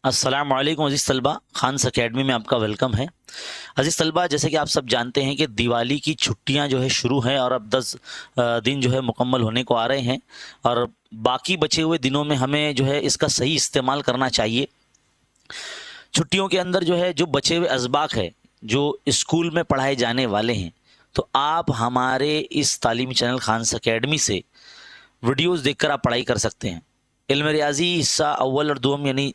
السلام علیکم عزیز طلبہ، خانس اکیڈمی میں آپ کا ویلکم ہے۔ عزیز طلبہ، جیسے کہ آپ سب جانتے ہیں کہ دیوالی کی چھٹیاں جو ہے شروع ہیں اور اب 10 دن جو ہے مکمل ہونے کو آ رہے ہیں، اور باقی بچے ہوئے دنوں میں ہمیں جو ہے اس کا صحیح استعمال کرنا چاہیے۔ چھٹیوں کے اندر جو ہے جو بچے ہوئے اسباق ہے جو اسکول میں پڑھائے جانے والے ہیں، تو آپ ہمارے اس تعلیمی چینل خانس اکیڈمی سے ویڈیوز دیکھ کر آپ پڑھائی کر سکتے ہیں۔ علم ریاضی حصہ اول اور دوم یعنی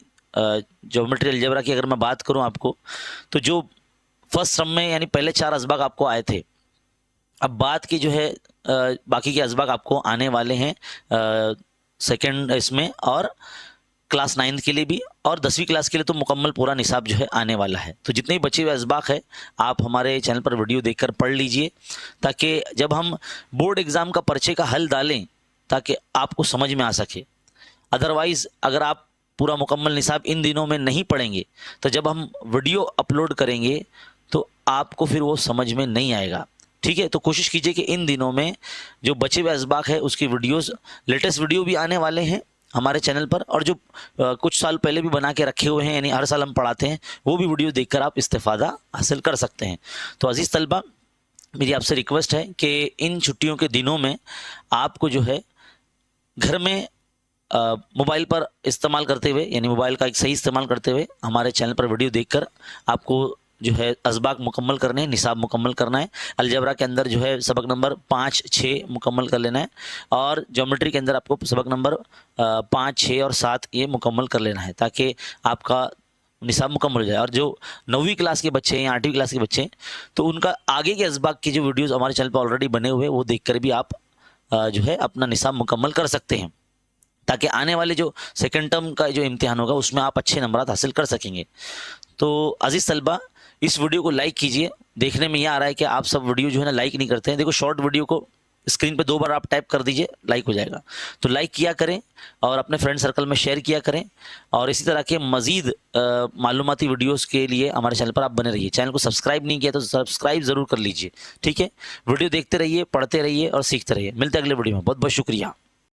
جیومیٹری الجبرا کی اگر میں بات کروں آپ کو، تو جو فرسٹ سم میں یعنی پہلے 4 اسباق آپ کو آئے تھے، اب بعد کے جو ہے باقی کے اسباق آپ کو آنے والے ہیں سیکنڈ اس میں، اور کلاس 9 کے لیے بھی، اور 10ویں کلاس کے لیے تو مکمل پورا نصاب جو ہے آنے والا ہے۔ تو جتنے بچے ہوئے اسباق ہے آپ ہمارے چینل پر ویڈیو دیکھ کر پڑھ لیجئے، تاکہ جب ہم بورڈ ایگزام کا پرچے کا حل ڈالیں تاکہ آپ کو سمجھ میں آ سکے۔ ادروائز اگر آپ پورا مکمل نصاب ان دنوں میں نہیں پڑھیں گے تو جب ہم ویڈیو اپلوڈ کریں گے تو آپ کو پھر وہ سمجھ میں نہیں آئے گا، ٹھیک ہے؟ تو کوشش کیجئے کہ ان دنوں میں جو بچے ہوئے اسباق ہے اس کی ویڈیوز، لیٹسٹ ویڈیو بھی آنے والے ہیں ہمارے چینل پر، اور جو کچھ سال پہلے بھی بنا کے رکھے ہوئے ہیں یعنی ہر سال ہم پڑھاتے ہیں، وہ بھی ویڈیو دیکھ کر آپ استفادہ حاصل کر سکتے ہیں۔ تو عزیز طلبہ، میری آپ سے ریکویسٹ ہے کہ ان چھٹیوں کے دنوں میں آپ کو جو ہے گھر میں موبائل پر استعمال کرتے ہوئے، یعنی موبائل کا ایک صحیح استعمال کرتے ہوئے ہمارے چینل پر ویڈیو دیکھ کر آپ کو جو ہے اسباق مکمل کرنے ہیں، نصاب مکمل کرنا ہے۔ الجبرا کے اندر جو ہے سبق نمبر 5، 6 مکمل کر لینا ہے، اور جیومیٹری کے اندر آپ کو سبق نمبر 5، 6 اور 7 یہ مکمل کر لینا ہے، تاکہ آپ کا نصاب مکمل ہو جائے۔ اور جو 9ویں کلاس کے بچے ہیں یا 8ویں کلاس کے بچے ہیں تو ان کا آگے کے اسباق کی جو ویڈیوز ہمارے چینل پر آلریڈی بنے ہوئے وہ دیکھ کر بھی آپ جو ہے اپنا نصاب مکمل کر سکتے ہیں، تاکہ آنے والے جو سیکنڈ ٹرم کا جو امتحان ہوگا اس میں آپ اچھے نمبرات حاصل کر سکیں گے۔ تو عزیز طلبہ، اس ویڈیو کو لائک کیجئے۔ دیکھنے میں یہ آ رہا ہے کہ آپ سب ویڈیو جو ہے نا لائک نہیں کرتے ہیں۔ دیکھو، شارٹ ویڈیو کو اسکرین پہ 2 بار آپ ٹیپ کر دیجئے، لائک ہو جائے گا۔ تو لائک کیا کریں اور اپنے فرینڈ سرکل میں شیئر کیا کریں، اور اسی طرح کے مزید معلوماتی ویڈیوز کے لیے ہمارے چینل پر آپ بنے رہیے۔ چینل کو سبسکرائب نہیں کیا تو سبسکرائب ضرور کر لیجئے، ٹھیک ہے؟ ویڈیو دیکھتے رہیے، پڑھتے رہیے اور سیکھتے رہیے۔ ملتے ہیں اگلے ویڈیو میں۔ بہت بہت شکریہ۔